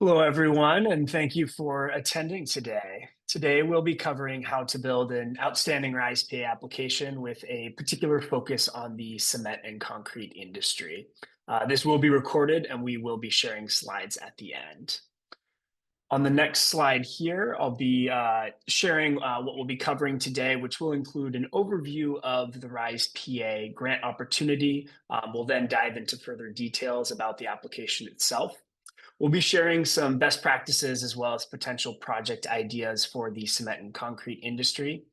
Hello, everyone, and thank you for attending today. Today, we'll be covering how to build an outstanding RISE PA application with a particular focus on the cement and concrete industry. This will be recorded, and we will be sharing slides at the end. On the next slide here, I'll be sharing what we'll be covering today, which will include an overview of the RISE PA grant opportunity. We'll then dive into further details about the application itself. We'll be sharing some best practices as well as potential project ideas for the cement and concrete industry.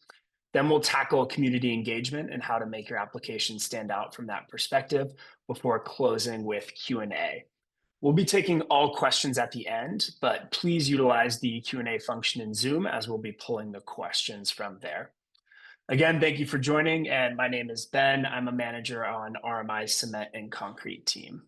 Then we'll tackle community engagement and how to make your application stand out from that perspective before closing with Q&A. We'll be taking all questions at the end, but please utilize the Q&A function in Zoom as we'll be pulling the questions from there. Again, thank you for joining, and my name is Ben. I'm a manager on RMI's cement and concrete team.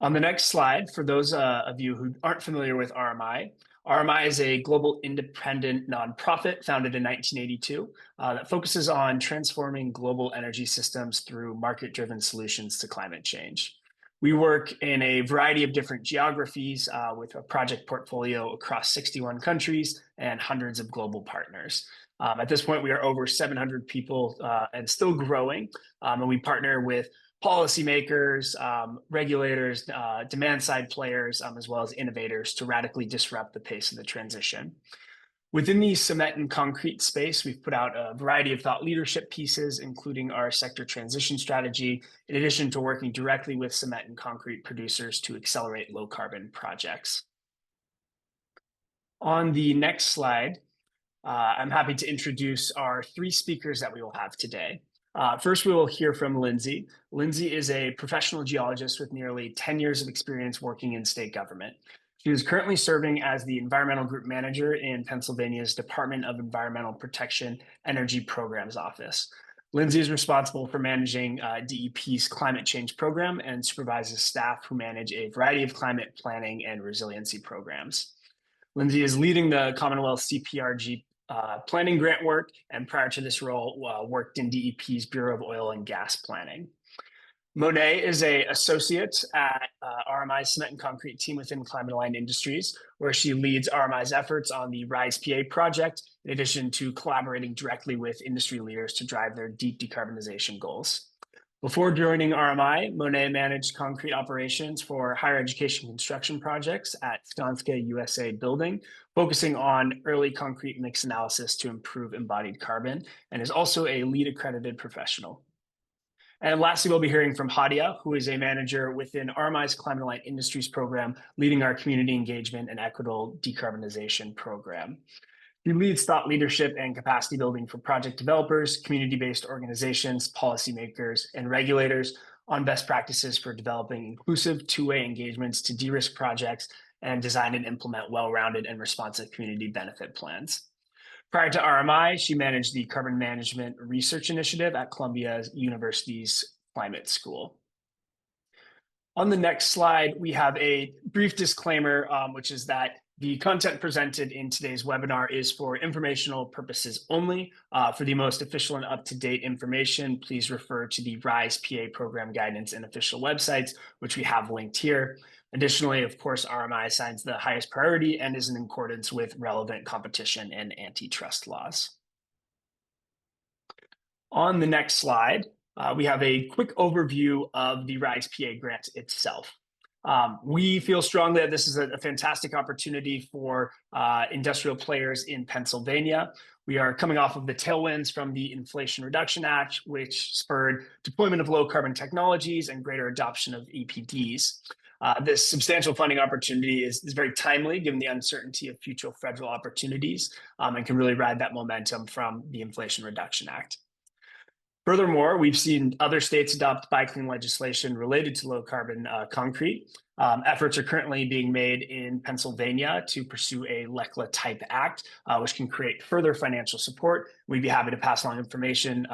On the next slide, for those of you who aren't familiar with RMI, RMI is a global independent nonprofit founded in 1982 that focuses on transforming global energy systems through market-driven solutions to climate change. We work in a variety of different geographies with a project portfolio across 61 countries and hundreds of global partners. At this point, we are over 700 people and still growing, and we partner with policymakers, regulators, demand-side players, as well as innovators to radically disrupt the pace of the transition. Within the cement and concrete space, we've put out a variety of thought leadership pieces, including our sector transition strategy, in addition to working directly with cement and concrete producers to accelerate low-carbon projects. On the next slide, I'm happy to introduce our three speakers that we will have today. First, we will hear from Lindsay. Lindsay is a professional geologist with nearly 10 years of experience working in state government. She is currently serving as the Environmental Group Manager in Pennsylvania's Department of Environmental Protection Energy Programs Office. Lindsay is responsible for managing DEP's climate change program and supervises staff who manage a variety of climate planning and resiliency programs. Lindsay is leading the Commonwealth CPRG planning grant work, and prior to this role, worked in DEP's Bureau of Oil and Gas Planning. Monet is an associate at RMI's cement and concrete team within Climate Aligned Industries, where she leads RMI's efforts on the RISE PA project, in addition to collaborating directly with industry leaders to drive their deep decarbonization goals. Before joining RMI, Monet managed concrete operations for higher education construction projects at Skanska USA Building, focusing on early concrete mix analysis to improve embodied carbon, and is also a LEED accredited professional. And lastly, we'll be hearing from Hadia, who is a manager within RMI's Climate Aligned Industries program, leading our community engagement and equitable decarbonization program. He leads thought leadership and capacity building for project developers, community-based organizations, policymakers, and regulators on best practices for developing inclusive two-way engagements to de-risk projects and design and implement well-rounded and responsive community benefit plans. Prior to RMI, she managed the Carbon Management Research Initiative at Columbia University's Climate School. On the next slide, we have a brief disclaimer, which is that the content presented in today's webinar is for informational purposes only. For the most official and up-to-date information, please refer to the RISE PA program guidance and official websites, which we have linked here. Additionally, of course, RMI assigns the highest priority and is in accordance with relevant competition and antitrust laws. On the next slide, we have a quick overview of the RISE PA grant itself. We feel strongly that this is a fantastic opportunity for industrial players in Pennsylvania. We are coming off of the tailwinds from the Inflation Reduction Act, which spurred deployment of low carbon technologies and greater adoption of EPDs. This substantial funding opportunity is very timely given the uncertainty of future federal opportunities and can really ride that momentum from the Inflation Reduction Act. Furthermore, we've seen other states adopt buy-clean legislation related to low-carbon concrete. Efforts are currently being made in Pennsylvania to pursue a LECLA-type act, which can create further financial support. We'd be happy to pass along information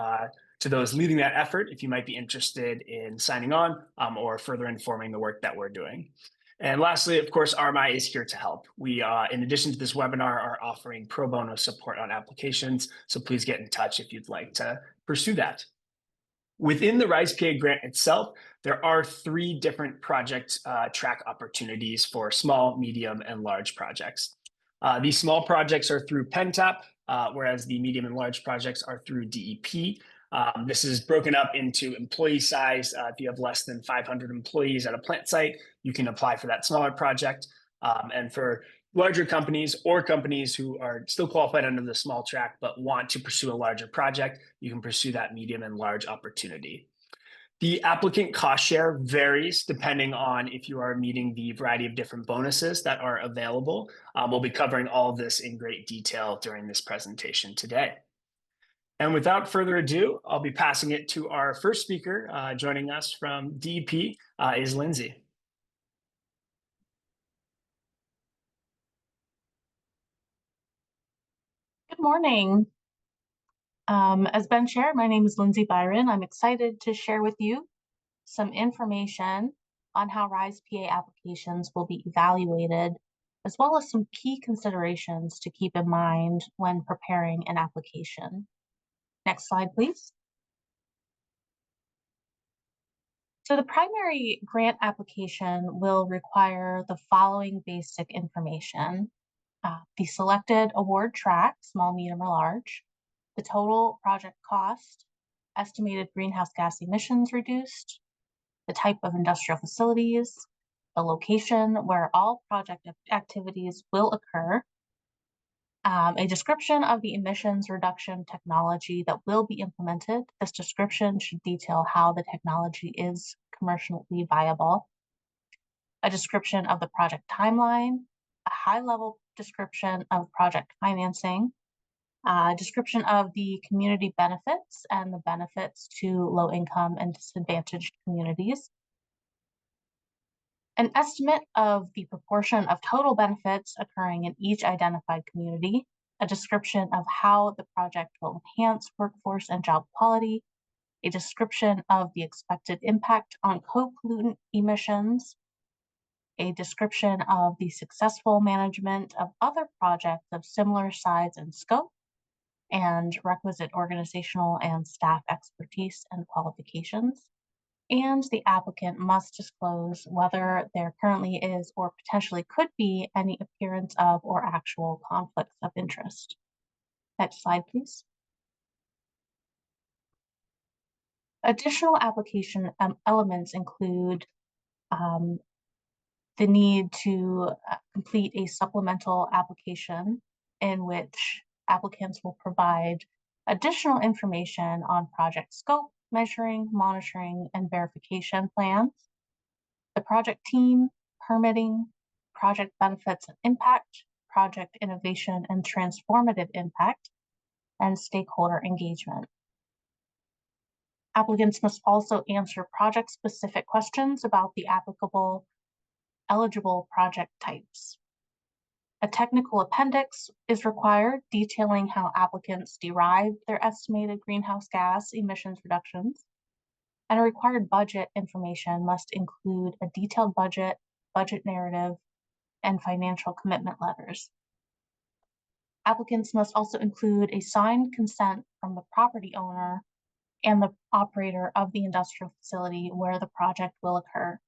to those leading that effort if you might be interested in signing on or further informing the work that we're doing. And lastly, of course, RMI is here to help. We, in addition to this webinar, are offering pro bono support on applications, so please get in touch if you'd like to pursue that. Within the RISE PA grant itself, there are 3 different project track opportunities for small, medium, and large projects. These small projects are through PennTap, whereas the medium and large projects are through DEP. This is broken up into employee size. If you have less than 500 employees at a plant site, you can apply for that smaller project. And for larger companies or companies who are still qualified under the small track but want to pursue a larger project, you can pursue that medium and large opportunity. The applicant cost share varies depending on if you are meeting the variety of different bonuses that are available. We'll be covering all of this in great detail during this presentation today. And without further ado, I'll be passing it to our first speaker. Joining us from DEP is Lindsay. Good morning. As Ben shared, my name is Lindsay Byron. I'm excited to share with you some information on how RISE PA applications will be evaluated, as well as some key considerations to keep in mind when preparing an application. Next slide, please. So the primary grant application will require the following basic information. The selected award track, small, medium, or large, the total project cost, estimated greenhouse gas emissions reduced, the type of industrial facilities, the location where all project activities will occur, a description of the emissions reduction technology that will be implemented. This description should detail how the technology is commercially viable, a description of the project timeline, a high-level description of project financing, a description of the community benefits and the benefits to low-income and disadvantaged communities, an estimate of the proportion of total benefits occurring in each identified community, a description of how the project will enhance workforce and job quality, a description of the expected impact on co-pollutant emissions, a description of the successful management of other projects of similar size and scope, and requisite organizational and staff expertise and qualifications. And the applicant must disclose whether there currently is or potentially could be any appearance of or actual conflicts of interest. Next slide, please. Additional application elements include the need to complete a supplemental application in which applicants will provide additional information on project scope, measuring, monitoring, and verification plans, the project team, permitting, project benefits and impact, project innovation and transformative impact, and stakeholder engagement. Applicants must also answer project-specific questions about the applicable eligible project types. A technical appendix is required detailing how applicants derived their estimated greenhouse gas emissions reductions, and a required budget information must include a detailed budget, budget narrative, and financial commitment letters. Applicants must also include a signed consent from the property owner and the operator of the industrial facility where the project will occur,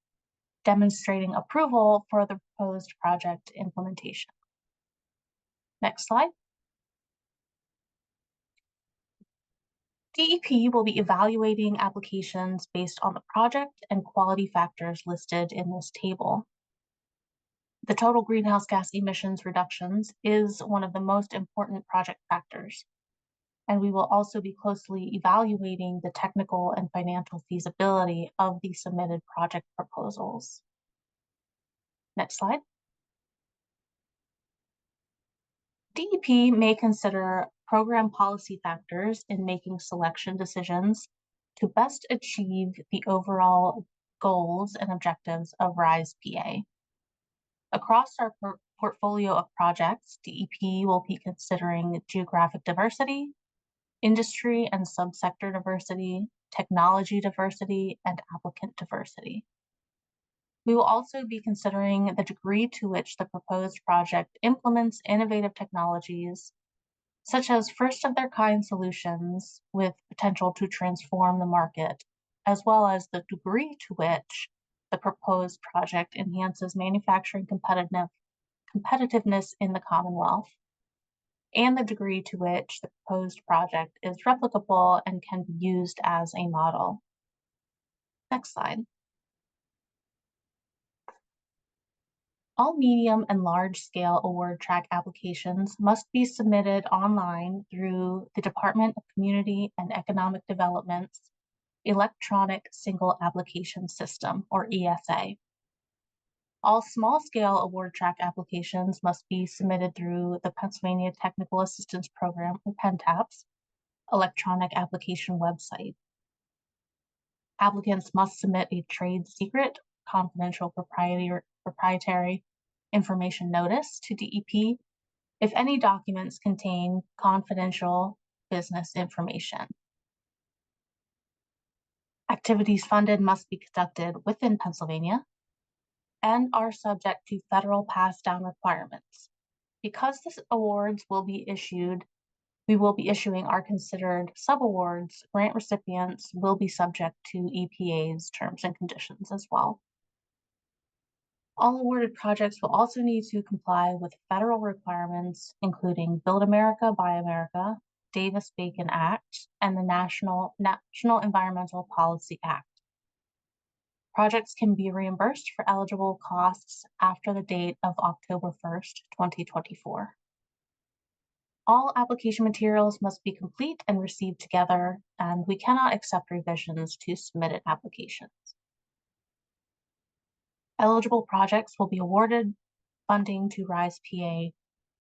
demonstrating approval for the proposed project implementation. Next slide. DEP will be evaluating applications based on the project and quality factors listed in this table. The total greenhouse gas emissions reductions is one of the most important project factors, and we will also be closely evaluating the technical and financial feasibility of the submitted project proposals. Next slide. DEP may consider program policy factors in making selection decisions to best achieve the overall goals and objectives of RISE PA. Across our portfolio of projects, DEP will be considering geographic diversity, industry and subsector diversity, technology diversity, and applicant diversity. We will also be considering the degree to which the proposed project implements innovative technologies, such as first-of-their-kind solutions with potential to transform the market as well as the degree to which the proposed project enhances manufacturing competitiveness in the Commonwealth, and the degree to which the proposed project is replicable and can be used as a model. Next slide. All medium and large scale award track applications must be submitted online through the Department of Community and Economic Development's Electronic Single Application System, or ESA. All small scale award track applications must be submitted through the Pennsylvania Technical Assistance Program, or PENTAP's, electronic application website. Applicants must submit a trade secret, confidential proprietary information notice to DEP if any documents contain confidential business information. Activities funded must be conducted within Pennsylvania and are subject to federal pass-down requirements. Because the awards will be issued, we will be issuing are considered subawards, grant recipients will be subject to EPA's terms and conditions as well. All awarded projects will also need to comply with federal requirements, including Build America, Buy America, Davis-Bacon Act, and the National Environmental Policy Act. Projects can be reimbursed for eligible costs after the date of October 1st, 2024. All application materials must be complete and received together, and we cannot accept revisions to submitted applications. Eligible projects will be awarded funding to RISE PA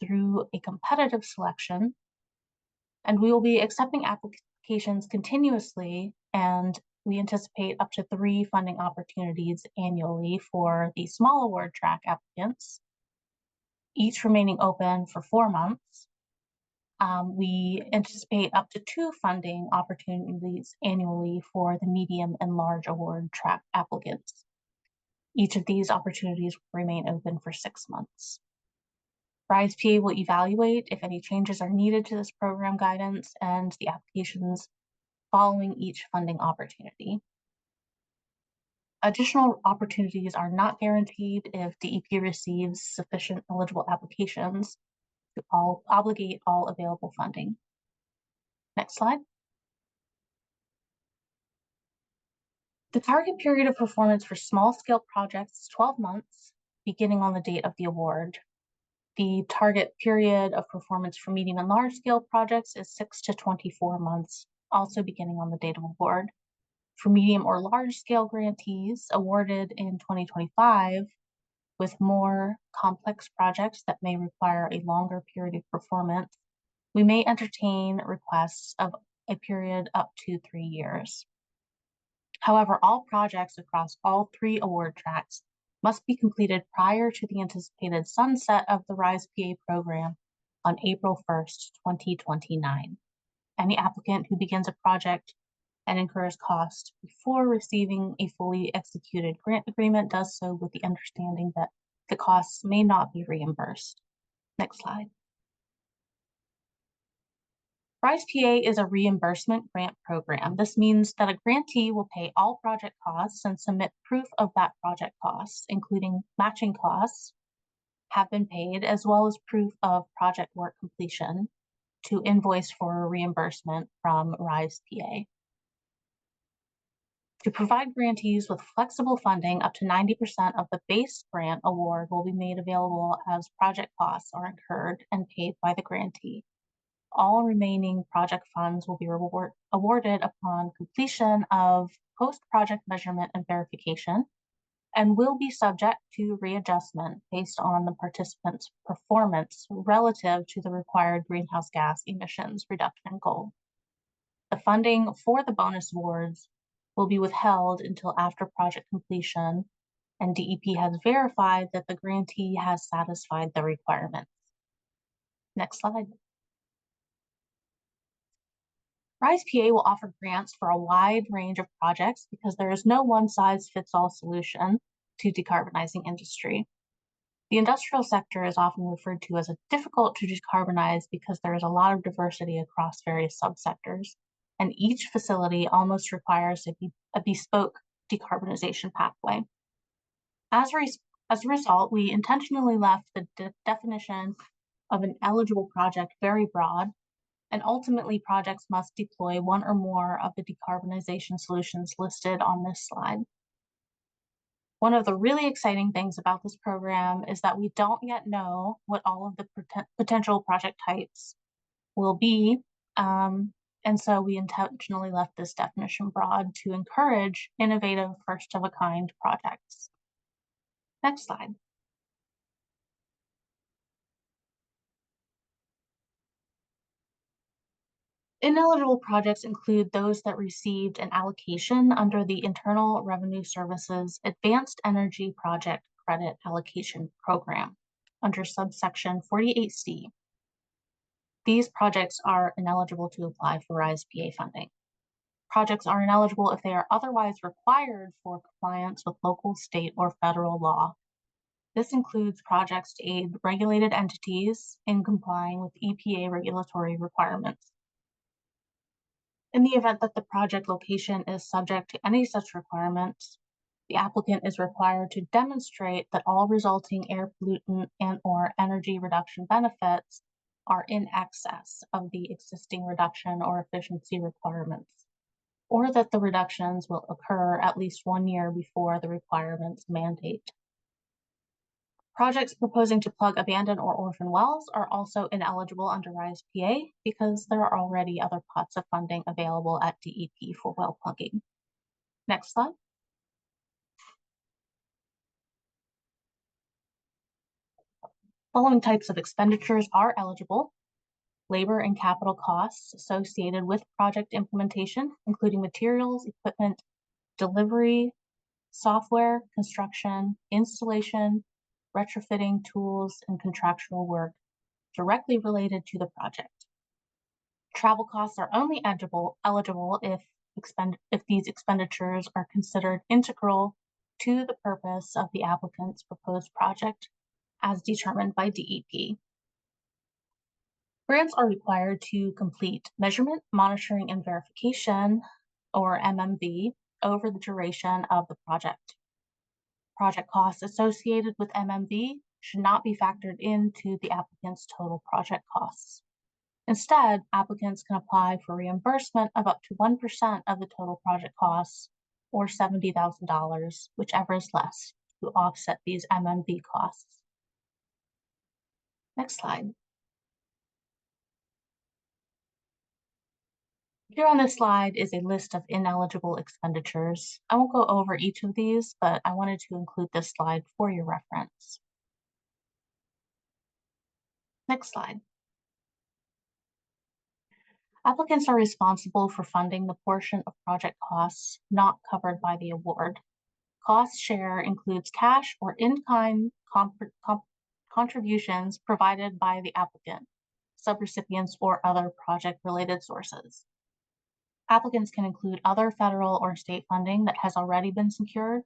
through a competitive selection, and we will be accepting applications continuously, and we anticipate up to 3 funding opportunities annually for the small award track applicants, each remaining open for 4 months. We anticipate up to 2 funding opportunities annually for the medium and large award track applicants. Each of these opportunities will remain open for 6 months. RISE PA will evaluate if any changes are needed to this program guidance and the applications following each funding opportunity. Additional opportunities are not guaranteed if DEP receives sufficient eligible applications to obligate all available funding. Next slide. The target period of performance for small-scale projects is 12 months, beginning on the date of the award. The target period of performance for medium and large-scale projects is 6 to 24 months, also beginning on the date of award. For medium or large-scale grantees awarded in 2025, with more complex projects that may require a longer period of performance, we may entertain requests of a period up to 3 years. However, all projects across all 3 award tracks must be completed prior to the anticipated sunset of the RISE PA program on April 1st, 2029. Any applicant who begins a project and incurs cost before receiving a fully executed grant agreement does so with the understanding that the costs may not be reimbursed. Next slide. RISE PA is a reimbursement grant program. This means that a grantee will pay all project costs and submit proof of that project costs, including matching costs, have been paid, as well as proof of project work completion to invoice for reimbursement from RISE PA. To provide grantees with flexible funding, up to 90% of the base grant award will be made available as project costs are incurred and paid by the grantee. All remaining project funds will be awarded upon completion of post-project measurement and verification, and will be subject to readjustment based on the participants' performance relative to the required greenhouse gas emissions reduction goal. The funding for the bonus awards will be withheld until after project completion, and DEP has verified that the grantee has satisfied the requirements. Next slide. RISE PA will offer grants for a wide range of projects because there is no one-size-fits-all solution to decarbonizing industry. The industrial sector is often referred to as difficult to decarbonize because there is a lot of diversity across various subsectors. and each facility almost requires a bespoke decarbonization pathway. As a result, we intentionally left the definition of an eligible project very broad, and ultimately projects must deploy one or more of the decarbonization solutions listed on this slide. One of the really exciting things about this program is that we don't yet know what all of the potential project types will be, and so we intentionally left this definition broad to encourage innovative first-of-a-kind projects. Next slide. Ineligible projects include those that received an allocation under the Internal Revenue Service's Advanced Energy Project Credit Allocation Program under subsection 48C. These projects are ineligible to apply for RISE-PA funding. Projects are ineligible if they are otherwise required for compliance with local, state, or federal law. This includes projects to aid regulated entities in complying with EPA regulatory requirements. In the event that the project location is subject to any such requirements, the applicant is required to demonstrate that all resulting air pollutant and/or energy reduction benefits are in excess of the existing reduction or efficiency requirements, or that the reductions will occur at least 1 year before the requirements mandate. Projects proposing to plug abandoned or orphan wells are also ineligible under RISE-PA because there are already other pots of funding available at DEP for well plugging. Next slide. Following types of expenditures are eligible: labor and capital costs associated with project implementation, including materials, equipment, delivery, software, construction, installation, retrofitting tools, and contractual work directly related to the project. Travel costs are only eligible if these expenditures are considered integral to the purpose of the applicant's proposed project as determined by DEP. Grants are required to complete measurement, monitoring, and verification, or MMV, over the duration of the project. Project costs associated with MMV should not be factored into the applicant's total project costs. Instead, applicants can apply for reimbursement of up to 1% of the total project costs, or $70,000, whichever is less, to offset these MMV costs. Next slide. Here on this slide is a list of ineligible expenditures. I won't go over each of these, but I wanted to include this slide for your reference. Next slide. Applicants are responsible for funding the portion of project costs not covered by the award. Cost share includes cash or in-kind contributions provided by the applicant, subrecipients, or other project-related sources. Applicants can include other federal or state funding that has already been secured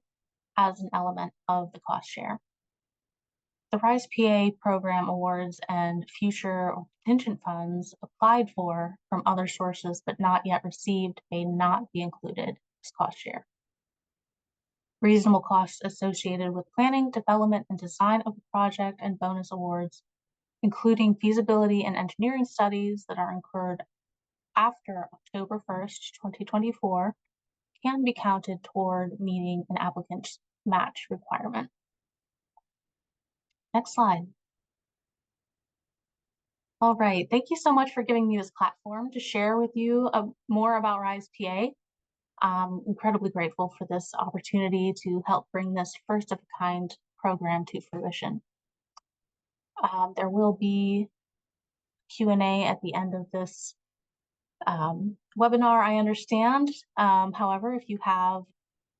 as an element of the cost share. The RISE-PA program awards and future or contingent funds applied for from other sources but not yet received may not be included as cost share. Reasonable costs associated with planning, development, and design of the project and bonus awards, including feasibility and engineering studies that are incurred after October 1st, 2024, can be counted toward meeting an applicant's match requirement. Next slide. All right, thank you so much for giving me this platform to share with you more about RISE-PA. I'm incredibly grateful for this opportunity to help bring this first-of-a-kind program to fruition. There will be Q&A at the end of this webinar, I understand. However, if you have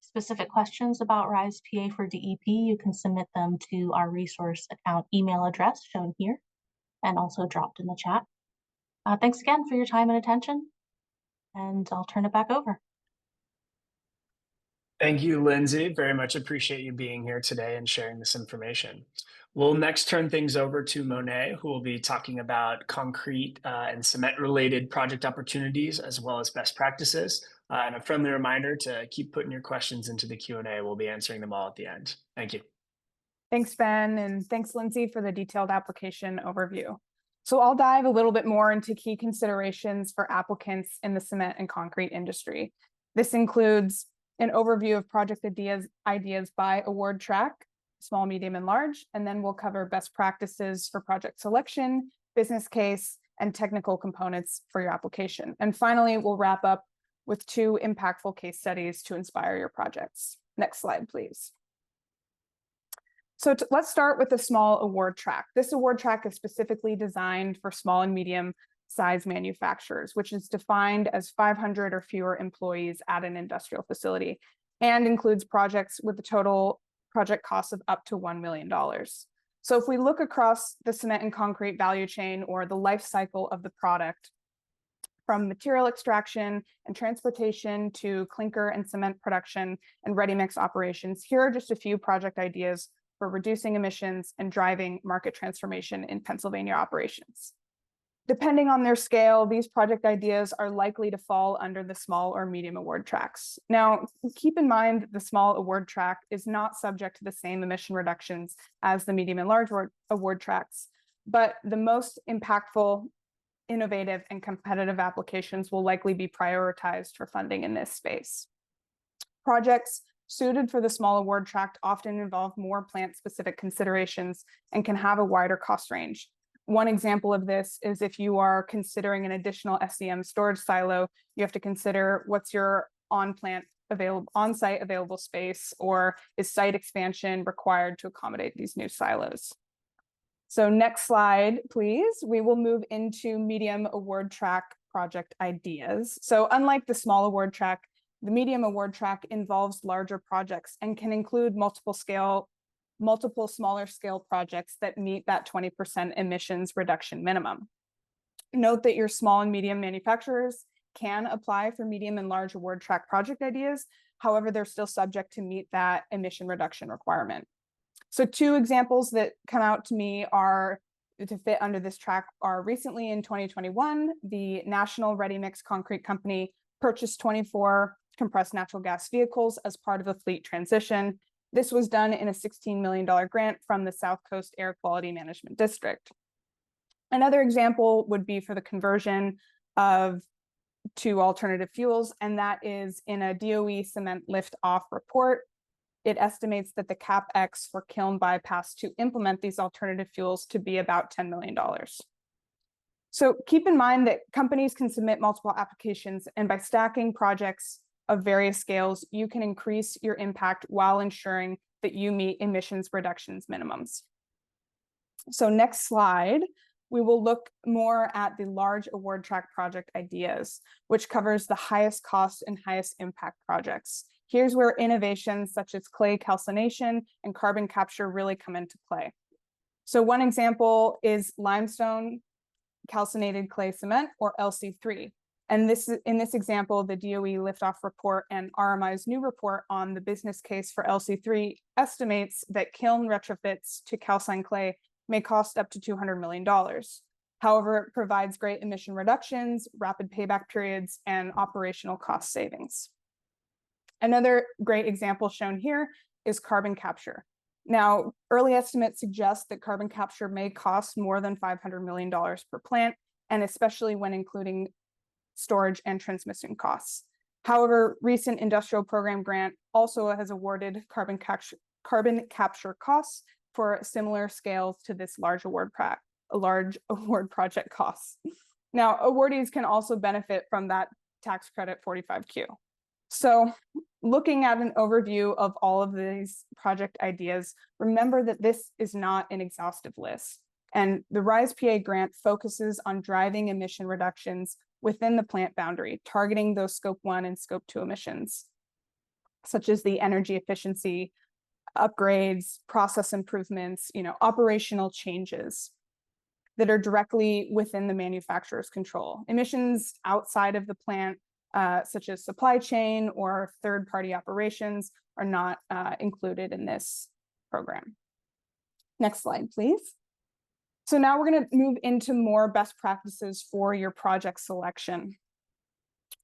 specific questions about RISE-PA for DEP, you can submit them to our resource account email address shown here and also dropped in the chat. Thanks again for your time and attention, and I'll turn it back over. Thank you, Lindsay. Very much appreciate you being here today and sharing this information. We'll next turn things over to Monet, who will be talking about concrete and cement related project opportunities as well as best practices. And a friendly reminder to keep putting your questions into the Q&A. We'll be answering them all at the end. Thank you. Thanks, Ben, and thanks, Lindsay, for the detailed application overview. So I'll dive a little bit more into key considerations for applicants in the cement and concrete industry. This includes an overview of project ideas by award track, small, medium, and large, and then we'll cover best practices for project selection, business case, and technical components for your application. And finally, we'll wrap up with 2 impactful case studies to inspire your projects. Next slide, please. So let's start with the small award track. This award track is specifically designed for small and medium size manufacturers, which is defined as 500 or fewer employees at an industrial facility and includes projects with a total project cost of up to $1 million. So if we look across the cement and concrete value chain or the life cycle of the product, from material extraction and transportation to clinker and cement production and ready mix operations, here are just a few project ideas for reducing emissions and driving market transformation in Pennsylvania operations. Depending on their scale, these project ideas are likely to fall under the small or medium award tracks. Now, keep in mind that the small award track is not subject to the same emission reductions as the medium and large award tracks, but the most impactful, innovative, and competitive applications will likely be prioritized for funding in this space. Projects suited for the small award track often involve more plant-specific considerations and can have a wider cost range. One example of this is if you are considering an additional SCM storage silo, you have to consider what's your on-site available space, or is site expansion required to accommodate these new silos. So next slide, please. We will move into medium award track project ideas. So unlike the small award track, the medium award track involves larger projects and can include multiple smaller scale projects that meet that 20% emissions reduction minimum. Note that your small and medium manufacturers can apply for medium and large award track project ideas. However, they're still subject to meet that emission reduction requirement. So 2 examples that come out to me are to fit under this track are recently in 2021, the National Ready Mix Concrete Company purchased 24 compressed natural gas vehicles as part of a fleet transition. This was done in a $16 million grant from the South Coast Air Quality Management District. Another example would be for the conversion to alternative fuels, and that is in a DOE cement lift-off report. It estimates that the CapEx for kiln bypass to implement these alternative fuels to be about $10 million. So keep in mind that companies can submit multiple applications, and by stacking projects of various scales, you can increase your impact while ensuring that you meet emissions reductions minimums. So next slide, we will look more at the large award track project ideas, which covers the highest cost and highest impact projects. Here's where innovations such as clay calcination and carbon capture really come into play. So one example is limestone calcinated clay cement, or LC3. And in this example, the DOE liftoff report and RMI's new report on the business case for LC3 estimates that kiln retrofits to calcined clay may cost up to $200 million. However, it provides great emission reductions, rapid payback periods, and operational cost savings. Another great example shown here is carbon capture. Now, early estimates suggest that carbon capture may cost more than $500 million per plant, and especially when including storage and transmission costs. However, recent industrial program grant also has awarded carbon capture costs for similar scales to this large award project costs. Now, awardees can also benefit from that tax credit 45Q. So looking at an overview of all of these project ideas, remember that this is not an exhaustive list. And the RISE PA grant focuses on driving emission reductions within the plant boundary, targeting those scope 1 and scope 2 emissions, such as the energy efficiency upgrades, process improvements, operational changes that are directly within the manufacturer's control. Emissions outside of the plant such as supply chain or third-party operations, are not included in this program. Next slide, please. So now we're going to move into more best practices for your project selection.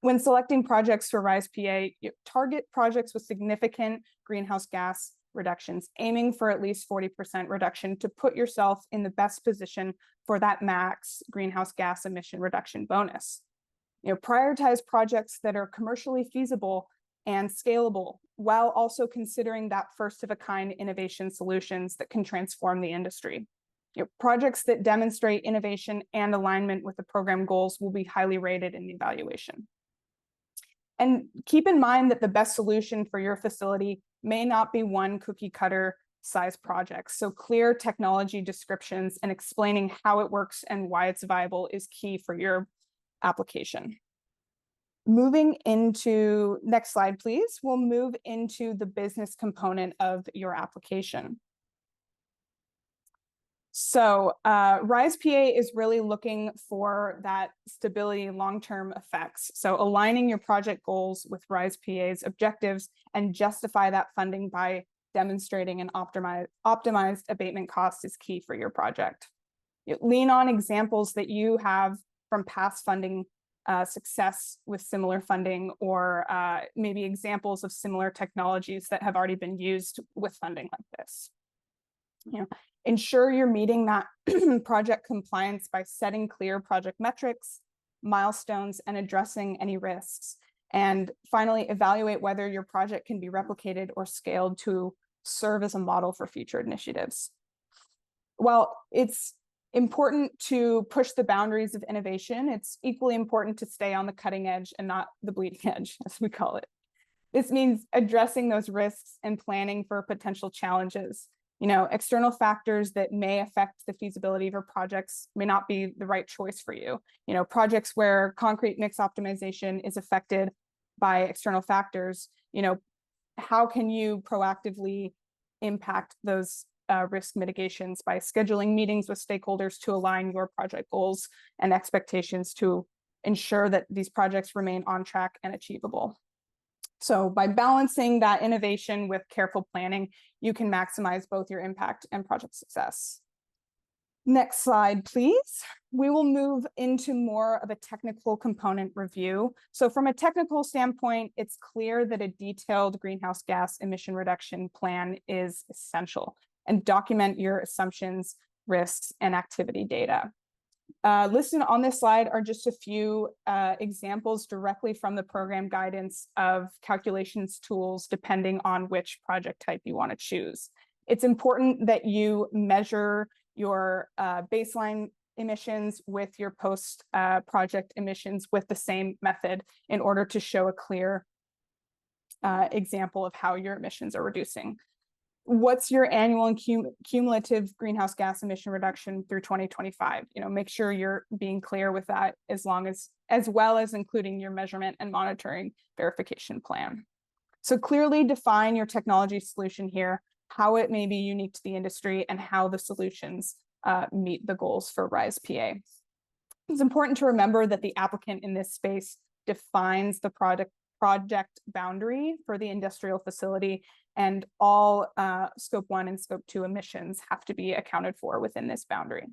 When selecting projects for RISE PA, you target projects with significant greenhouse gas reductions, aiming for at least 40% reduction to put yourself in the best position for that max greenhouse gas emission reduction bonus. Prioritize projects that are commercially feasible and scalable, while also considering that first of a kind innovation solutions that can transform the industry. Projects that demonstrate innovation and alignment with the program goals will be highly rated in the evaluation. And keep in mind that the best solution for your facility may not be one cookie cutter size project. So clear technology descriptions and explaining how it works and why it's viable is key for your application. Moving into, next slide, please. We'll move into the business component of your application. So RISE PA is really looking for that stability and long-term effects. So aligning your project goals with RISE PA's objectives and justify that funding by demonstrating an optimized abatement cost is key for your project. Lean on examples that you have from past funding success with similar funding, or maybe examples of similar technologies that have already been used with funding like this. Ensure you're meeting that project compliance by setting clear project metrics, milestones, and addressing any risks. And finally, evaluate whether your project can be replicated or scaled to serve as a model for future initiatives. While it's important to push the boundaries of innovation, it's equally important to stay on the cutting edge and not the bleeding edge, as we call it. This means addressing those risks and planning for potential challenges. External factors that may affect the feasibility of your projects may not be the right choice for you. Projects where concrete mix optimization is affected by external factors, how can you proactively impact those risk mitigations by scheduling meetings with stakeholders to align your project goals and expectations to ensure that these projects remain on track and achievable. So by balancing that innovation with careful planning, you can maximize both your impact and project success. Next slide, please. We will move into more of a technical component review. So from a technical standpoint, it's clear that a detailed greenhouse gas emission reduction plan is essential, and document your assumptions, risks, and activity data. Listed on this slide are just a few examples directly from the program guidance of calculations tools, depending on which project type you want to choose. It's important that you measure your baseline emissions with your post project emissions with the same method in order to show a clear example of how your emissions are reducing. What's your annual and cumulative greenhouse gas emission reduction through 2025? Make sure you're being clear with that, as well as including your measurement and monitoring verification plan. So clearly define your technology solution here, how it may be unique to the industry, and how the solutions meet the goals for RISE PA. It's important to remember that the applicant in this space defines the project boundary for the industrial facility, and all scope 1 and scope 2 emissions have to be accounted for within this boundary.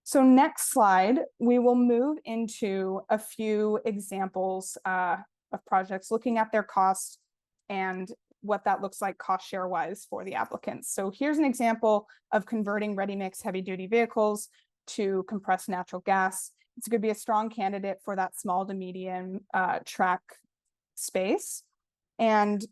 So next slide, we will move into a few examples of projects, looking at their costs and what that looks like cost share wise for the applicants. So here's an example of converting ready mix heavy duty vehicles to compressed natural gas. It's going to be a strong candidate for that small to medium track space. And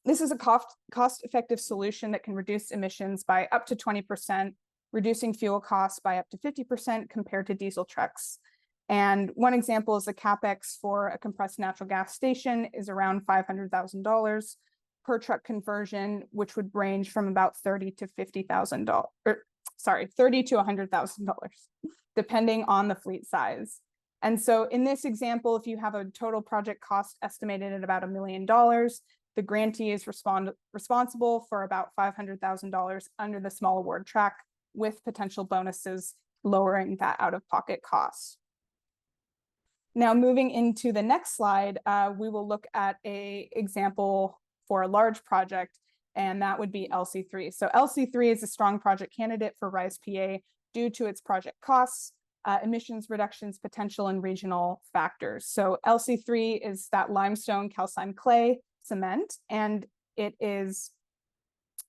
this is a cost-effective solution that can reduce emissions by up to 20%, reducing fuel costs by up to 50% compared to diesel trucks. And one example is the CapEx for a compressed natural gas station is around $500,000 per truck conversion, which would range from about $30,000 to $50,000, $30,000 to $100,000, depending on the fleet size. And so in this example, if you have a total project cost estimated at about $1 million, the grantee is responsible for about $500,000 under the small award track, with potential bonuses lowering that out-of-pocket costs. Now, moving into the next slide, we will look at an example for a large project, and that would be LC3. So LC3 is a strong project candidate for RISE PA due to its project costs, emissions reductions potential, and regional factors. So LC3 is that limestone calcined clay cement, and it is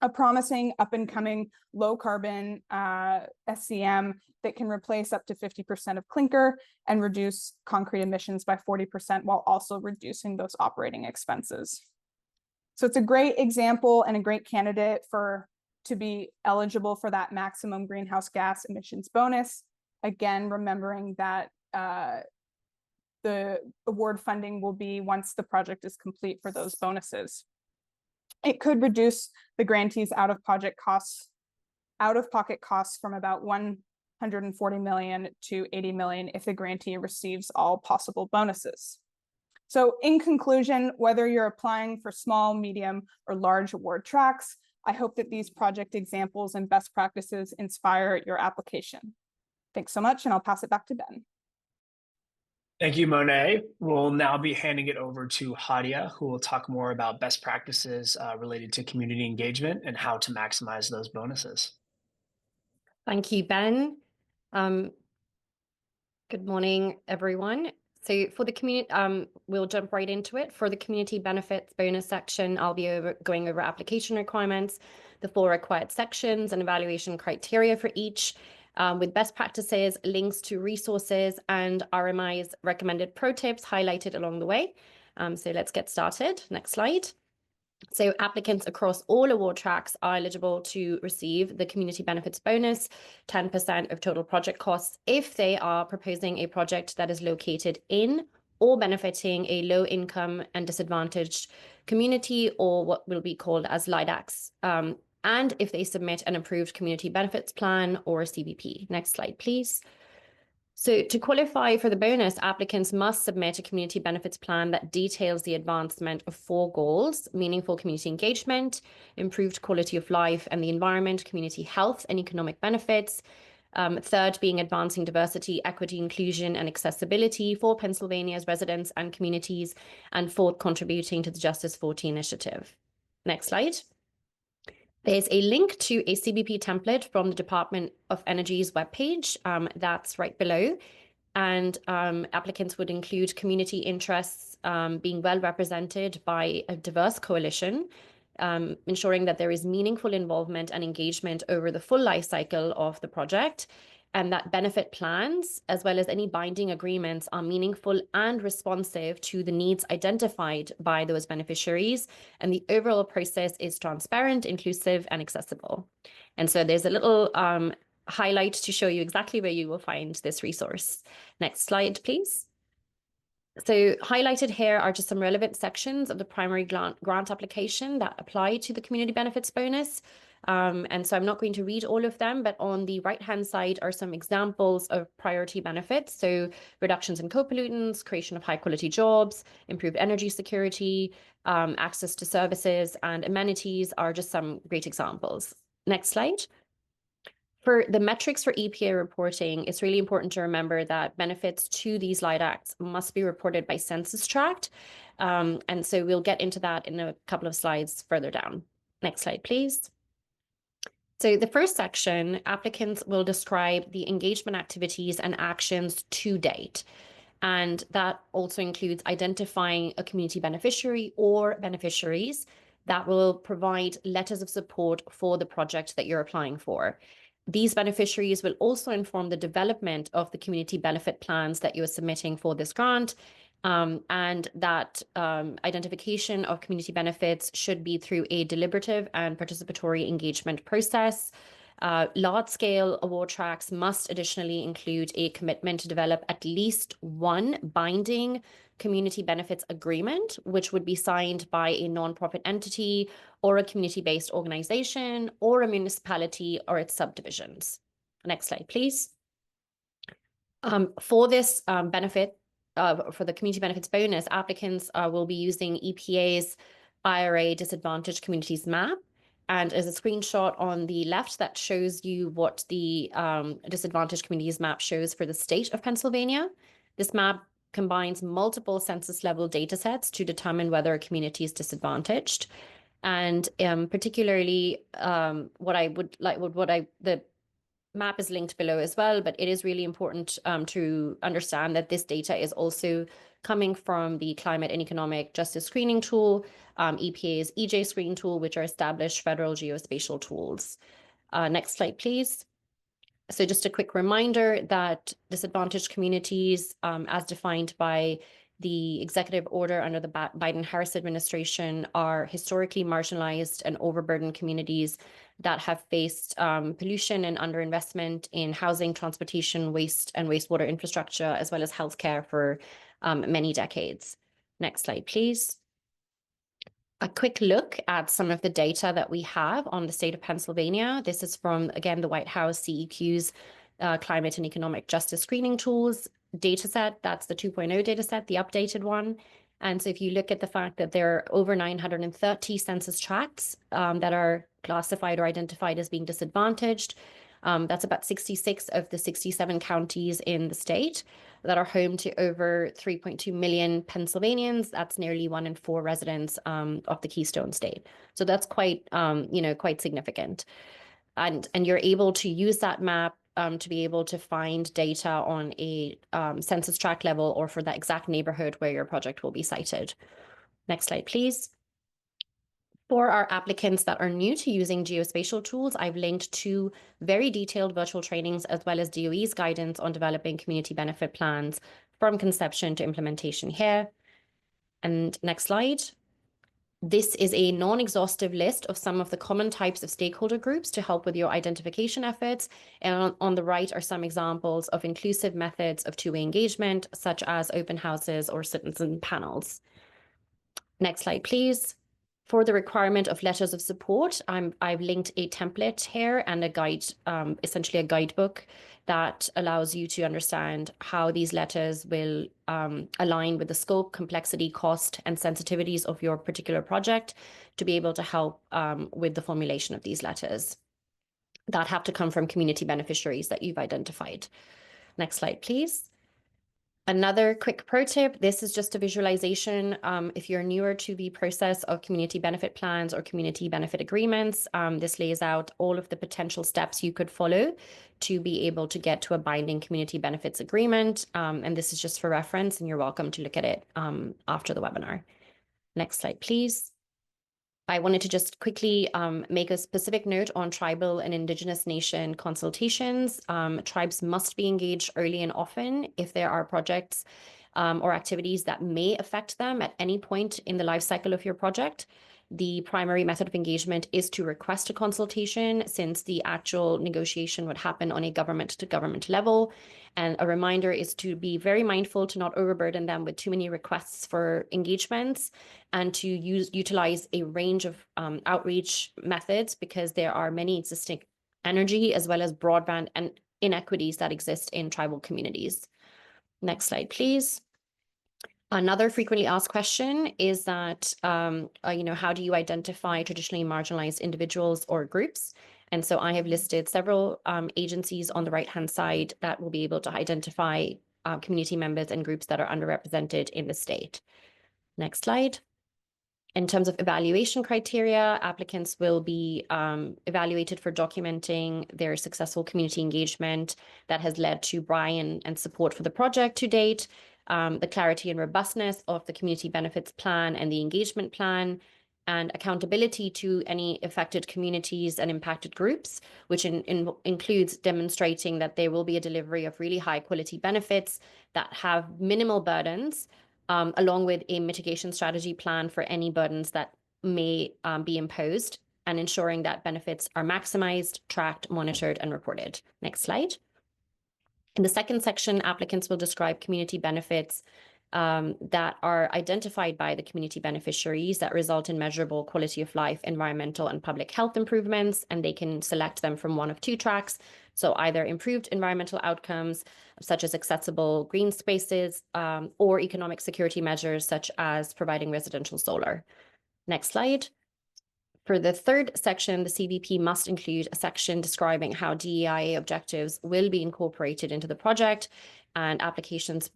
a promising up-and-coming low-carbon SCM that can replace up to 50% of clinker and reduce concrete emissions by 40% while also reducing those operating expenses. So it's a great example and a great candidate to be eligible for that maximum greenhouse gas emissions bonus. Again, remembering that the award funding will be once the project is complete for those bonuses. It could reduce the grantees out-of-pocket costs from about 140 million to 80 million if the grantee receives all possible bonuses. So in conclusion, whether you're applying for small, medium, or large award tracks, I hope that these project examples and best practices inspire your application. Thanks so much, and I'll pass it back to Ben. Thank you, Monet. We'll now be handing it over to Hadia, who will talk more about best practices related to community engagement and how to maximize those bonuses. Thank you, Ben. Good morning, everyone. So for the community, we'll jump right into it. For the community benefits bonus section, I'll be going over application requirements, the 4 required sections, and evaluation criteria for each, with best practices, links to resources, and RMI's recommended pro tips highlighted along the way. So let's get started. Next slide. So applicants across all award tracks are eligible to receive the community benefits bonus, 10% of total project costs, if they are proposing a project that is located in or benefiting a low income and disadvantaged community, or what will be called as LIDACs, and if they submit an approved community benefits plan or a CBP. Next slide, please. So to qualify for the bonus, applicants must submit a community benefits plan that details the advancement of 4 goals: meaningful community engagement, improved quality of life and the environment, community health and economic benefits. Third being advancing diversity, equity, inclusion, and accessibility for Pennsylvania's residents and communities. And 4th, contributing to the Justice 40 initiative. Next slide. There's a link to a CBP template from the Department of Energy's webpage. That's right below. And applicants would include community interests being well represented by a diverse coalition, ensuring that there is meaningful involvement and engagement over the full life cycle of the project, and that benefit plans, as well as any binding agreements, are meaningful and responsive to the needs identified by those beneficiaries. And the overall process is transparent, inclusive, and accessible. And so there's a little highlight to show you exactly where you will find this resource. Next slide, please. So highlighted here are just some relevant sections of the primary grant application that apply to the community benefits bonus. And so I'm not going to read all of them, but on the right-hand side are some examples of priority benefits. So reductions in co-pollutants, creation of high-quality jobs, improved energy security, access to services and amenities are just some great examples. Next slide. For the metrics for EPA reporting, it's really important to remember that benefits to these LIDACs must be reported by census tract. And so we'll get into that in a couple of slides further down. Next slide, please. So the first section, applicants will describe the engagement activities and actions to date. And that also includes identifying a community beneficiary or beneficiaries that will provide letters of support for the project that you're applying for. These beneficiaries will also inform the development of the community benefit plans that you are submitting for this grant. And that identification of community benefits should be through a deliberative and participatory engagement process. Large-scale award tracks must additionally include a commitment to develop at least one binding community benefits agreement, which would be signed by a nonprofit entity or a community-based organization or a municipality or its subdivisions. Next slide, please. For this for the community benefits bonus, applicants will be using EPA's IRA Disadvantaged Communities Map. And there's a screenshot on the left that shows you what the Disadvantaged Communities Map shows for the state of Pennsylvania. This map combines multiple census level data sets to determine whether a community is disadvantaged. And particularly the map is linked below as well, but it is really important to understand that this data is also coming from the Climate and Economic Justice Screening Tool, EPA's EJ Screening Tool, which are established federal geospatial tools. Next slide, please. So just a quick reminder that disadvantaged communities, as defined by the executive order under the Biden-Harris administration, are historically marginalized and overburdened communities that have faced pollution and underinvestment in housing, transportation, waste and wastewater infrastructure, as well as healthcare for many decades. Next slide, please. A quick look at some of the data that we have on the state of Pennsylvania. This is from, again, the White House CEQ's Climate and Economic Justice Screening Tools dataset. That's the 2.0 dataset, the updated one. And so if you look at the fact that there are over 930 census tracts that are classified or identified as being disadvantaged, that's about 66 of the 67 counties in the state that are home to over 3.2 million Pennsylvanians. That's nearly 1 in 4 residents of the Keystone State. So that's quite, quite significant. And you're able to use that map to be able to find data on a census tract level or for that exact neighborhood where your project will be sited. Next slide, please. For our applicants that are new to using geospatial tools, I've linked 2 very detailed virtual trainings as well as DOE's guidance on developing community benefit plans from conception to implementation here. And next slide. This is a non-exhaustive list of some of the common types of stakeholder groups to help with your identification efforts. And on the right are some examples of inclusive methods of two-way engagement, such as open houses or citizen panels. Next slide, please. For the requirement of letters of support, I've linked a template here and a guide, essentially a guidebook that allows you to understand how these letters will align with the scope, complexity, cost, and sensitivities of your particular project to be able to help with the formulation of these letters that have to come from community beneficiaries that you've identified. Next slide, please. Another quick pro tip, this is just a visualization. If you're newer to the process of community benefit plans or community benefit agreements, this lays out all of the potential steps you could follow to be able to get to a binding community benefits agreement. And this is just for reference, and you're welcome to look at it after the webinar. Next slide, please. I wanted to just quickly make a specific note on tribal and indigenous nation consultations. Tribes must be engaged early and often if there are projects or activities that may affect them at any point in the life cycle of your project. The primary method of engagement is to request a consultation, since the actual negotiation would happen on a government-to-government level. And a reminder is to be very mindful to not overburden them with too many requests for engagements, and to utilize a range of outreach methods, because there are many existing energy as well as broadband and inequities that exist in tribal communities. Next slide, please. Another frequently asked question is that, how do you identify traditionally marginalized individuals or groups? And so I have listed several agencies on the right-hand side that will be able to identify community members and groups that are underrepresented in the state. Next slide. In terms of evaluation criteria, applicants will be evaluated for documenting their successful community engagement that has led to buy-in and support for the project to date, the clarity and robustness of the community benefits plan and the engagement plan, and accountability to any affected communities and impacted groups, which includes demonstrating that there will be a delivery of really high quality benefits that have minimal burdens, along with a mitigation strategy plan for any burdens that may be imposed, and ensuring that benefits are maximized, tracked, monitored, and reported. Next slide. In the second section, applicants will describe community benefits that are identified by the community beneficiaries that result in measurable quality of life, environmental, and public health improvements, and they can select them from one of 2 tracks. So either improved environmental outcomes, such as accessible green spaces, or economic security measures, such as providing residential solar. Next slide. For the third section, the CBP must include a section describing how DEIA objectives will be incorporated into the project, and applicants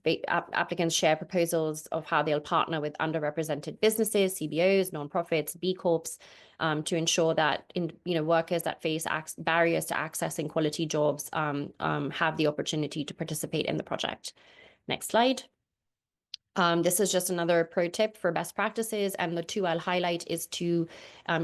share proposals of how they'll partner with underrepresented businesses, CBOs, nonprofits, B Corps, to ensure that workers that face barriers to accessing quality jobs have the opportunity to participate in the project. Next slide. This is just another pro tip for best practices, and the two I'll highlight is to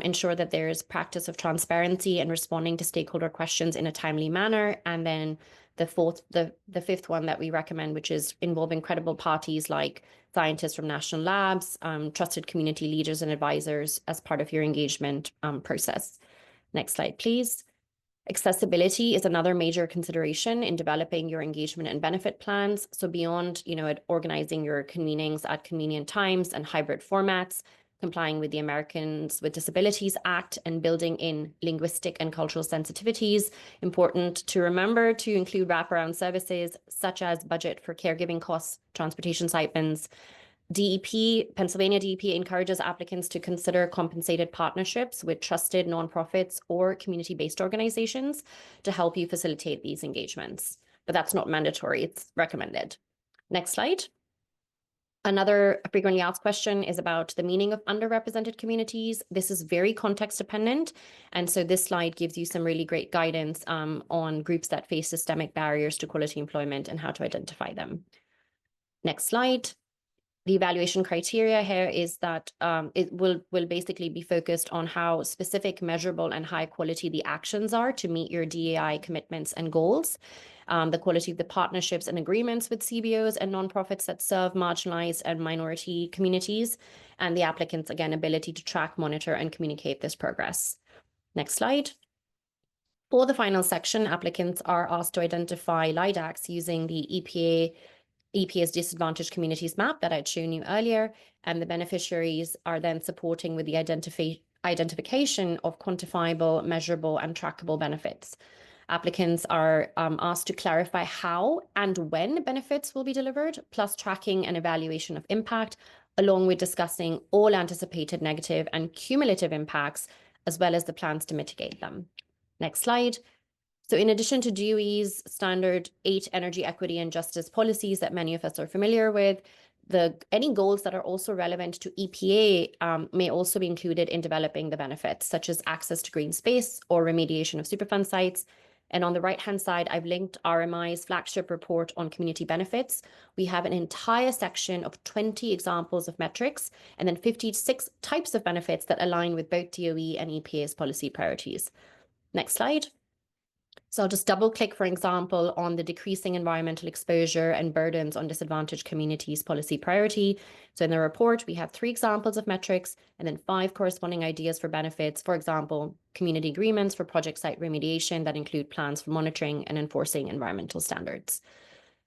ensure that there's practice of transparency and responding to stakeholder questions in a timely manner. And then the fifth one that we recommend, which is involving credible parties like scientists from national labs, trusted community leaders and advisors as part of your engagement process. Next slide, please. Accessibility is another major consideration in developing your engagement and benefit plans. So beyond, organizing your convenings at convenient times and hybrid formats, complying with the Americans with Disabilities Act and building in linguistic and cultural sensitivities, important to remember to include wraparound services such as budget for caregiving costs, transportation stipends. Pennsylvania DEP encourages applicants to consider compensated partnerships with trusted nonprofits or community-based organizations to help you facilitate these engagements. But that's not mandatory, it's recommended. Next slide. Another frequently asked question is about the meaning of underrepresented communities. This is very context dependent. And so this slide gives you some really great guidance on groups that face systemic barriers to quality employment and how to identify them. Next slide. The evaluation criteria here is that it will basically be focused on how specific, measurable, and high quality the actions are to meet your DEI commitments and goals, the quality of the partnerships and agreements with CBOs and nonprofits that serve marginalized and minority communities, and the applicant's, again, ability to track, monitor, and communicate this progress. Next slide. For the final section, applicants are asked to identify LIDACs using the EPA's disadvantaged communities map that I'd shown you earlier, and the beneficiaries are then supporting with the identification of quantifiable, measurable, and trackable benefits. Applicants are asked to clarify how and when benefits will be delivered, plus tracking and evaluation of impact, along with discussing all anticipated negative and cumulative impacts, as well as the plans to mitigate them. Next slide. So in addition to DOE's standard 8 energy equity and justice policies that many of us are familiar with, any goals that are also relevant to EPA may also be included in developing the benefits, such as access to green space or remediation of Superfund sites. And on the right-hand side, I've linked RMI's flagship report on community benefits. We have an entire section of 20 examples of metrics and then 56 types of benefits that align with both DOE and EPA's policy priorities. Next slide. So I'll just double click, for example, on the decreasing environmental exposure and burdens on disadvantaged communities policy priority. So in the report, we have 3 examples of metrics and then 5 corresponding ideas for benefits. For example, community agreements for project site remediation that include plans for monitoring and enforcing environmental standards.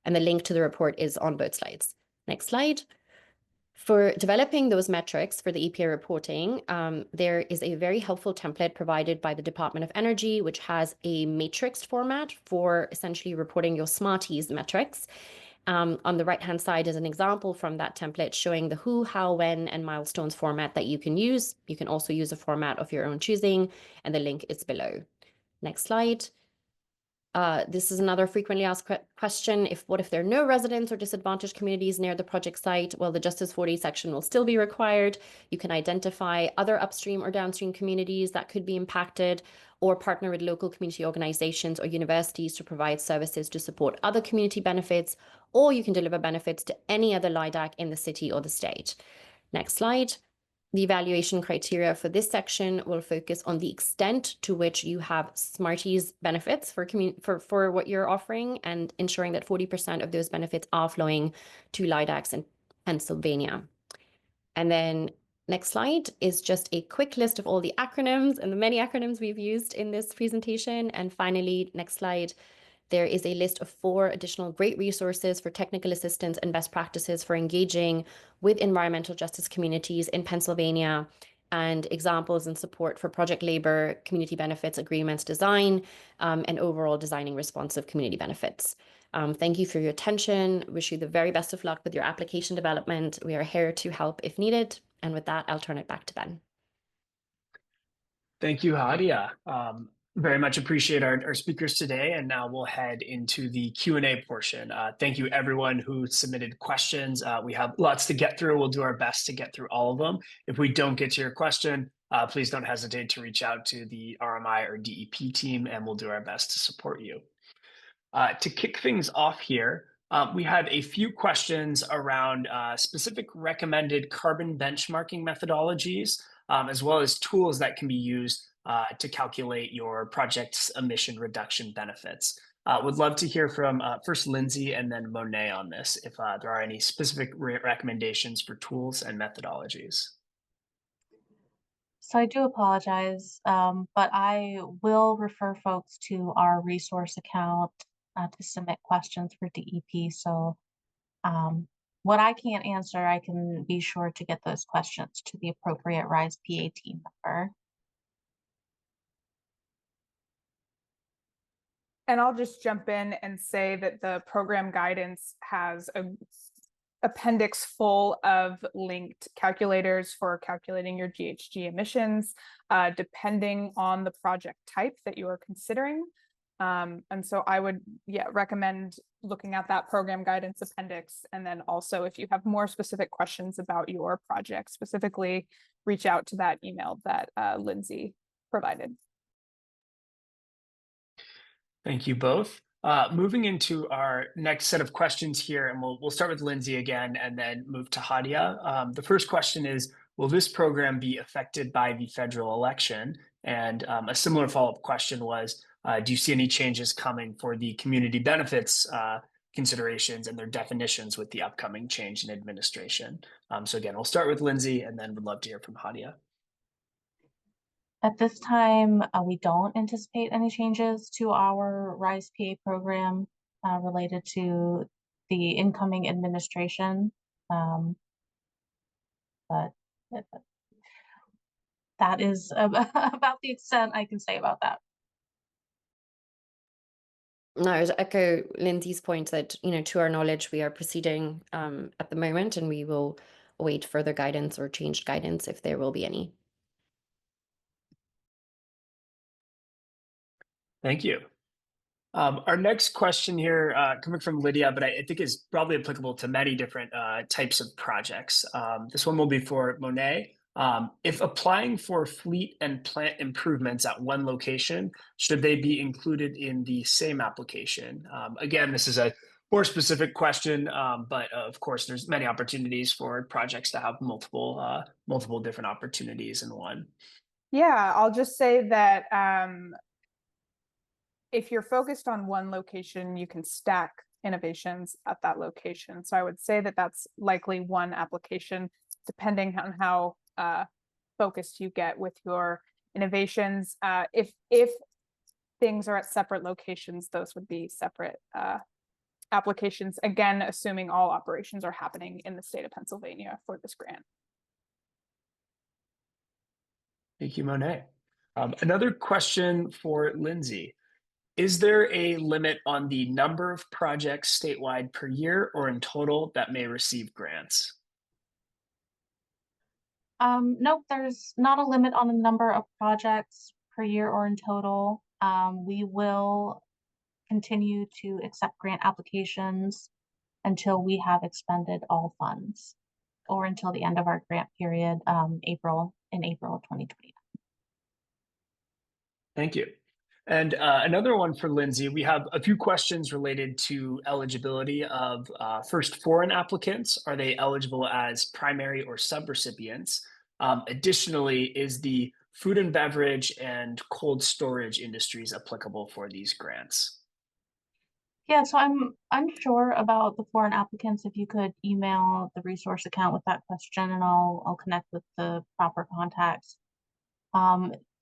And the link to the report is on both slides. Next slide. For developing those metrics for the EPA reporting, there is a very helpful template provided by the Department of Energy, which has a matrixed format for essentially reporting your Smarties metrics. On the right-hand side is an example from that template showing the who, how, when, and milestones format that you can use. You can also use a format of your own choosing, and the link is below. Next slide. This is another frequently asked question. What if there are no residents or disadvantaged communities near the project site? Well, the Justice 40 section will still be required. You can identify other upstream or downstream communities that could be impacted, or partner with local community organizations or universities to provide services to support other community benefits, or you can deliver benefits to any other LIDAC in the city or the state. Next slide. The evaluation criteria for this section will focus on the extent to which you have Smarties benefits for what you're offering, and ensuring that 40% of those benefits are flowing to LIDACs in Pennsylvania. And then next slide is just a quick list of all the acronyms and the many acronyms we've used in this presentation. And finally, next slide. There is a list of 4 additional great resources for technical assistance and best practices for engaging with environmental justice communities in Pennsylvania, and examples and support for project labor, community benefits agreements design, and overall designing responsive community benefits. Thank you for your attention. Wish you the very best of luck with your application development. We are here to help if needed. And with that, I'll turn it back to Ben. Thank you, Hadia. Very much appreciate our speakers today. And now we'll head into the Q&A portion. Thank you, everyone who submitted questions. We have lots to get through. We'll do our best to get through all of them. If we don't get to your question, please don't hesitate to reach out to the RMI or DEP team, and we'll do our best to support you. To kick things off here, we had a few questions around specific recommended carbon benchmarking methodologies, as well as tools that can be used to calculate your project's emission reduction benefits. Would love to hear from first Lindsay and then Monet on this, if there are any specific recommendations for tools and methodologies. So I do apologize, but I will refer folks to our resource account to submit questions for DEP. So what I can't answer, I can be sure to get those questions to the appropriate RISE PA team member. And I'll just jump in and say that the program guidance has an appendix full of linked calculators for calculating your GHG emissions, depending on the project type that you are considering. And so I would recommend looking at that program guidance appendix. And then also, if you have more specific questions about your project specifically, reach out to that email that Lindsay provided. Thank you both. Moving into our next set of questions here, and we'll start with Lindsay again and then move to Hadia. The first question is, will this program be affected by the federal election? And a similar follow-up question was, do you see any changes coming for the community benefits considerations and their definitions with the upcoming change in administration? So again, we'll start with Lindsay and then would love to hear from Hadia. At this time, we don't anticipate any changes to our RISE PA program related to the incoming administration. But that is about the extent I can say about that. No, to echo Lindsay's point that, to our knowledge, we are proceeding at the moment, and we will await further guidance or changed guidance if there will be any. Thank you. Our next question here, coming from Lydia, but I think is probably applicable to many different types of projects. This one will be for Monet. If applying for fleet and plant improvements at one location, should they be included in the same application? Again, this is a more specific question, but of course, there's many opportunities for projects to have multiple different opportunities in one. Yeah, I'll just say that if you're focused on one location, you can stack innovations at that location. So I would say that that's likely one application, depending on how focused you get with your innovations. If things are at separate locations, those would be separate applications, again, assuming all operations are happening in the state of Pennsylvania for this grant. Thank you, Monet. Another question for Lindsay. Is there a limit on the number of projects statewide per year or in total that may receive grants? Nope, there's not a limit on the number of projects per year or in total. We will continue to accept grant applications until we have expended all funds, or until the end of our grant period, April of 2020. Thank you. And another one for Lindsay. We have a few questions related to eligibility of first foreign applicants. Are they eligible as primary or subrecipients? Additionally, is the food and beverage and cold storage industries applicable for these grants? Yeah, so I'm unsure about the foreign applicants. If you could email the resource account with that question, and I'll connect with the proper contacts.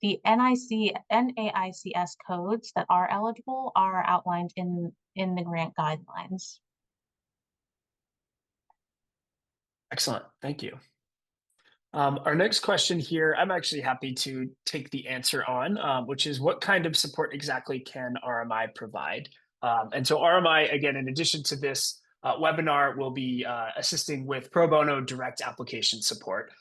The NAICS codes that are eligible are outlined in the grant guidelines. Excellent, thank you. Our next question here, I'm actually happy to take the answer on, which is what kind of support exactly can RMI provide? And so RMI, again, in addition to this webinar, will be assisting with pro bono direct application support.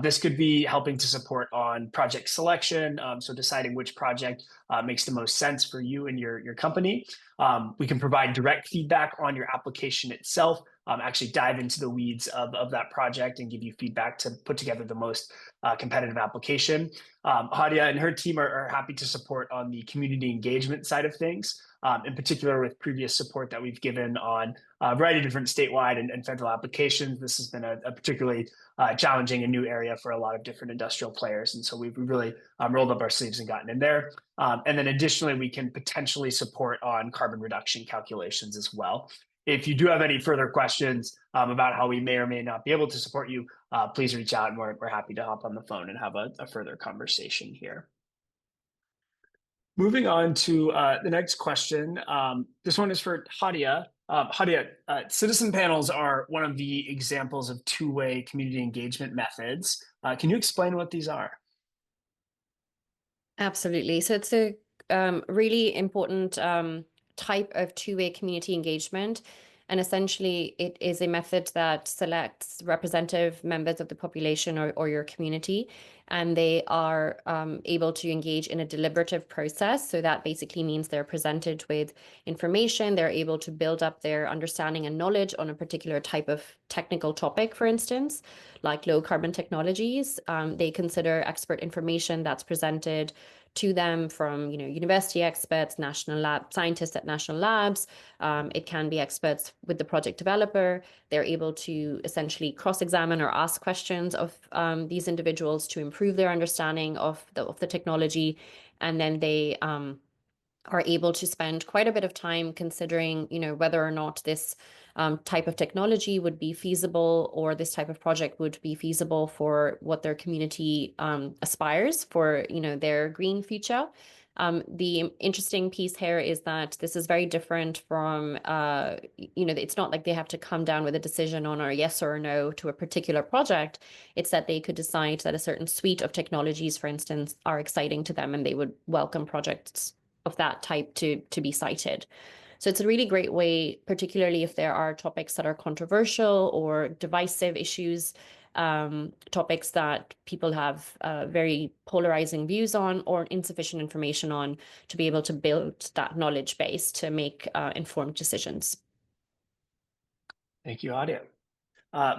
This could be helping to support on project selection, so deciding which project makes the most sense for you and your company. We can provide direct feedback on your application itself, actually dive into the weeds of that project and give you feedback to put together the most competitive application. Hadia and her team are happy to support on the community engagement side of things, in particular with previous support that we've given on a variety of different statewide and federal applications. This has been a particularly challenging and new area for a lot of different industrial players. And so we've really rolled up our sleeves and gotten in there. And then additionally, we can potentially support on carbon reduction calculations as well. If you do have any further questions about how we may or may not be able to support you, please reach out and we're happy to hop on the phone and have a further conversation here. Moving on to the next question. This one is for Hadia. Hadia, citizen panels are one of the examples of two-way community engagement methods. Can you explain what these are? Absolutely. So it's a really important type of two-way community engagement. And essentially, it is a method that selects representative members of the population or your community, and they are able to engage in a deliberative process. So that basically means they're presented with information, they're able to build up their understanding and knowledge on a particular type of technical topic, for instance, like low carbon technologies. They consider expert information that's presented to them from university experts, national lab scientists at national labs. It can be experts with the project developer. They're able to essentially cross-examine or ask questions of these individuals to improve their understanding of the technology, and then they are able to spend quite a bit of time considering, whether or not this type of technology would be feasible, or this type of project would be feasible for what their community aspires for, their green future. The interesting piece here is that this is very different from, it's not like they have to come down with a decision on a yes or a no to a particular project. It's that they could decide that a certain suite of technologies, for instance, are exciting to them, and they would welcome projects of that type to be cited. So it's a really great way, particularly if there are topics that are controversial or divisive issues, topics that people have very polarizing views on or insufficient information on, to be able to build that knowledge base to make informed decisions. Thank you, Hadia.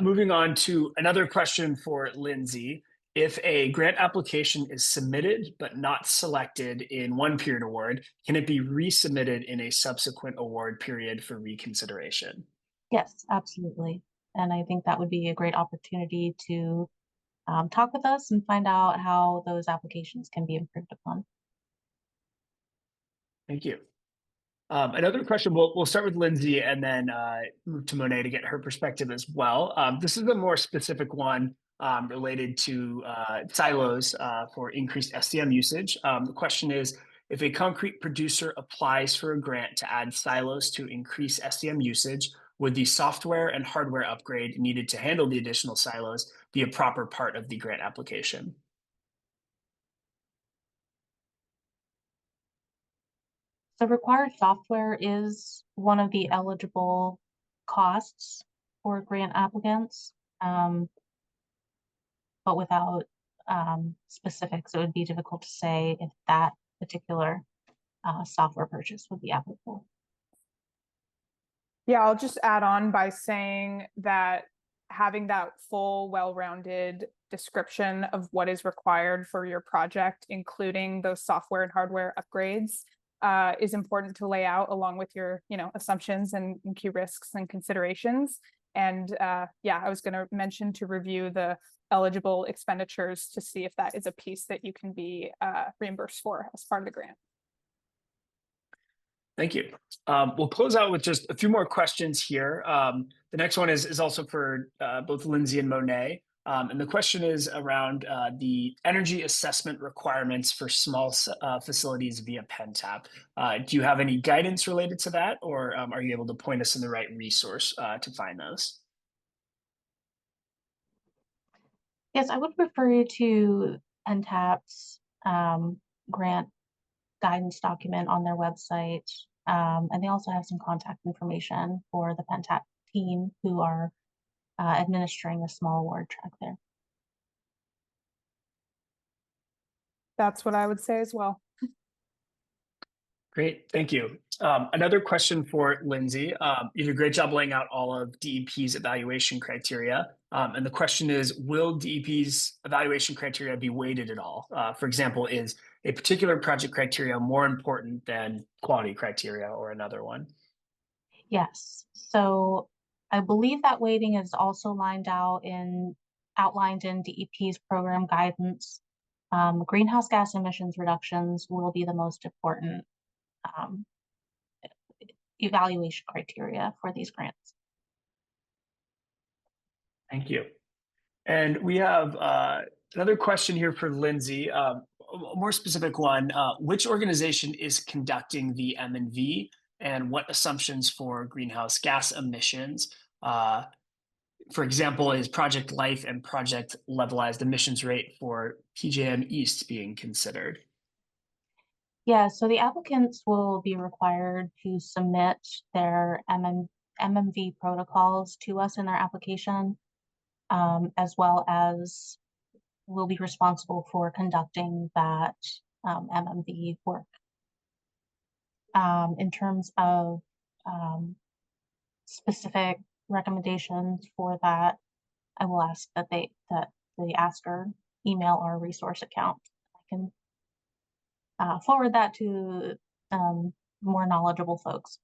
Moving on to another question for Lindsay. If a grant application is submitted but not selected in one period award, can it be resubmitted in a subsequent award period for reconsideration? Yes, absolutely. And I think that would be a great opportunity to talk with us and find out how those applications can be improved upon. Thank you. Another question, we'll start with Lindsay and then move to Monet to get her perspective as well. This is a more specific one related to silos for increased SDM usage. The question is, if a concrete producer applies for a grant to add silos to increase SDM usage, would the software and hardware upgrade needed to handle the additional silos be a proper part of the grant application? So required software is one of the eligible costs for grant applicants, but without specifics, it would be difficult to say if that particular software purchase would be applicable. Yeah, I'll just add on by saying that having that full, well-rounded description of what is required for your project, including those software and hardware upgrades, is important to lay out along with your, assumptions and key risks and considerations. And yeah, I was going to mention to review the eligible expenditures to see if that is a piece that you can be reimbursed for as part of the grant. Thank you. We'll close out with just a few more questions here. The next one is also for both Lindsay and Monet. And the question is around the energy assessment requirements for small facilities via PennTap. Do you have any guidance related to that, or are you able to point us in the right resource to find those? Yes, I would refer you to PennTap's grant guidance document on their website. And they also have some contact information for the PennTap team who are administering a small award track there. That's what I would say as well. Great, thank you. Another question for Lindsay. You did a great job laying out all of DEP's evaluation criteria. And the question is, will DEP's evaluation criteria be weighted at all? For example, is a particular project criteria more important than quality criteria or another one? Yes, so I believe that weighting is also outlined in DEP's program guidance. Greenhouse gas emissions reductions will be the most important um, evaluation criteria for these grants. Thank you. And we have another question here for Lindsay, a more specific one. Which organization is conducting the M&V, and what assumptions for greenhouse gas emissions? For example, is project life and project levelized emissions rate for PJM East being considered? Yeah, so the applicants will be required to submit their MMV protocols to us in their application, as well as will be responsible for conducting that MMV work. In terms of specific recommendations for that, I will ask that the asker email our resource account. I can forward that to more knowledgeable folks.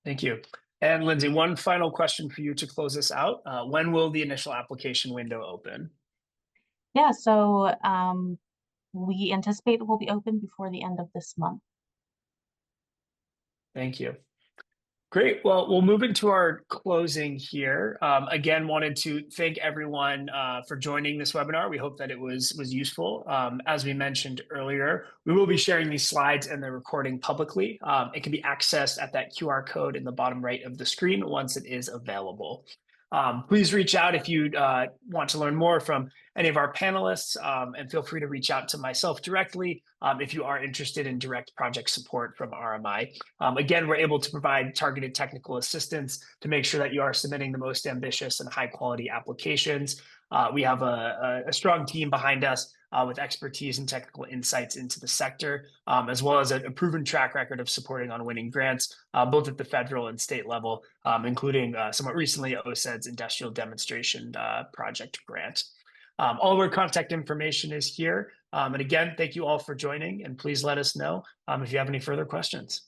Thank you. And Lindsay, one final question for you to close this out. When will the initial application window open? Yeah, so we anticipate it will be open before the end of this month. Thank you. Great. Well, we'll move into our closing here. Again, wanted to thank everyone for joining this webinar. We hope that it was useful. As we mentioned earlier, we will be sharing these slides and the recording publicly. It can be accessed at that QR code in the bottom right of the screen once it is available. Please reach out if you want to learn more from any of our panelists, and feel free to reach out to myself directly if you are interested in direct project support from RMI. Again, we're able to provide targeted technical assistance to make sure that you are submitting the most ambitious and high quality applications. We have a strong team behind us with expertise and technical insights into the sector, as well as a proven track record of supporting on winning grants, both at the federal and state level, including somewhat recently OSED's Industrial Demonstration Project grant. All of our contact information is here. And again, thank you all for joining, and please let us know if you have any further questions.